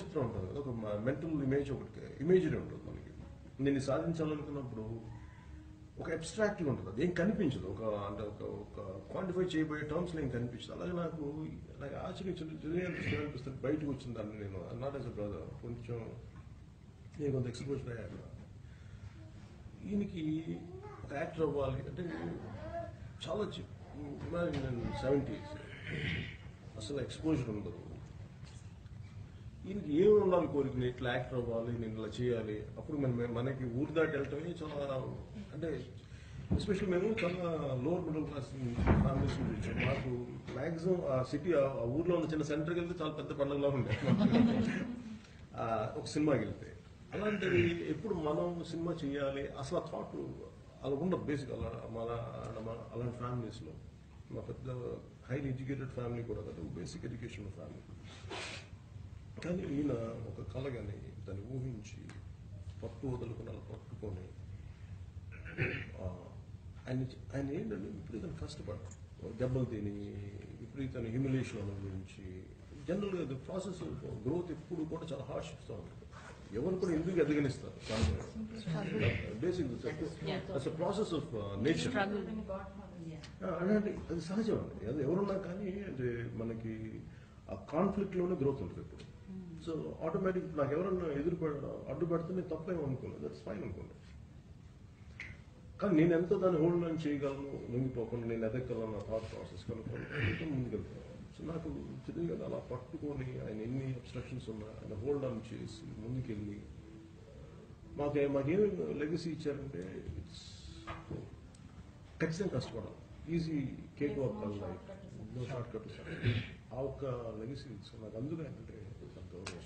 చిత్రం ఉంటుంది కదా, ఒక మెంటల్ ఇమేజ్, ఒకటి ఇమేజరీ ఉంటుంది మనకి. నేను సాధించాలనుకున్నప్పుడు ఒక అబ్స్ట్రాక్ట్గా ఉంటుంది, అది ఏం కనిపించదు, ఒక అంటే ఒక క్వాంటిఫై చేయబోయే టర్మ్స్లో ఏం కనిపించదు. అలాగే నాకు అనిపిస్తుంది బయటకు వచ్చిన దాన్ని నేను నాట్ యాజ్ అ బ్రదర్ కొంచెం నేను కొంత ఎక్స్పోజర్ అయ్యాక ఈయనకి ఒక యాక్టర్ అవ్వాలి అంటే చాలా నేను 70s అసలు ఎక్స్పోజర్ ఉండదు. ఈయనకి ఏమి ఉండాలి కోరిక, ఇట్లా యాక్టర్ అవ్వాలి, నేను ఇలా చేయాలి. అప్పుడు మనకి ఊరు దాటి వెళ్ళటమే చాలా అంటే ఎస్పెషల్లీ మేము చాలా లోవర్ మిడిల్ క్లాస్ ఫ్యామిలీస్ నుంచి వచ్చాం. మాకు మ్యాక్సిమం ఆ సిటీ ఆ ఊర్లో ఉన్న చిన్న సెంటర్కి వెళ్తే చాలా పెద్ద పండుగలా ఉండే ఒక సినిమాకి వెళ్తే. అలాంటిది ఎప్పుడు మనం సినిమా చేయాలి అసలు ఆ థాట్ అలా ఉండదు బేసిక్. అలాంటి ఫ్యామిలీస్లో మా పెద్ద హైలీ ఎడ్యుకేటెడ్ ఫ్యామిలీ కూడా కదా, బేసిక్ ఎడ్యుకేషన్ ఫ్యామిలీ. కానీ ఈయన ఒక కళగాని దాన్ని ఊహించి పట్టు వదులుకుని అలా పట్టుకొని ఆయన ఏంటంటే విపరీతం కష్టపడ్డాడు, దెబ్బలు తిని విపరీతం హ్యూమిలేషన్ అనుభవించి. జనరల్గా ది ప్రాసెస్ ఆఫ్ గ్రోత్ ఎప్పుడు కూడా చాలా హార్డ్షిప్స్తో ఉంటుంది. ఎవరు కూడా ఎందుకు ఎదగనిస్తారు బేసిక్ ప్రాసెస్ ఆఫ్ నేచర్ అంటే అది సహజం అండి. అది ఎవరున్నా కానీ అంటే మనకి ఆ కాన్ఫ్లిక్ట్లోనే గ్రోత్ ఉంటుంది ఇప్పుడు. సో ఆటోమేటిక్ నాకు ఎవరన్నా అడ్డుపడితే నేను తప్పేమో అనుకోలేదు, దట్స్ ఫైన్ అనుకోండి. కానీ నేను ఎంతో దాన్ని హోల్డ్ ఆన్ చేయగలను, లొంగిపోకుండా నేను ఎదగలను నా థాట్ ప్రాసెస్ కనుక్కొని ముందుకెళ్తాను. సో నాకు తెలియదు కదా, అలా పట్టుకొని ఆయన ఎన్ని అబ్స్ట్రక్షన్స్ ఉన్నా ఆయన హోల్డ్ ఆన్ చేసి ముందుకెళ్ళి మాకేమి లెగసీ ఇచ్చారంటే ఇట్స్ ఖచ్చితంగా కష్టపడాలి. ఈజీ కేక్ వాక్ కాదు లైఫ్, నో షార్ట్ కట్. ఆ ఒక్క లెగసీ నాకు అందులో ఏంటంటే గౌరవం.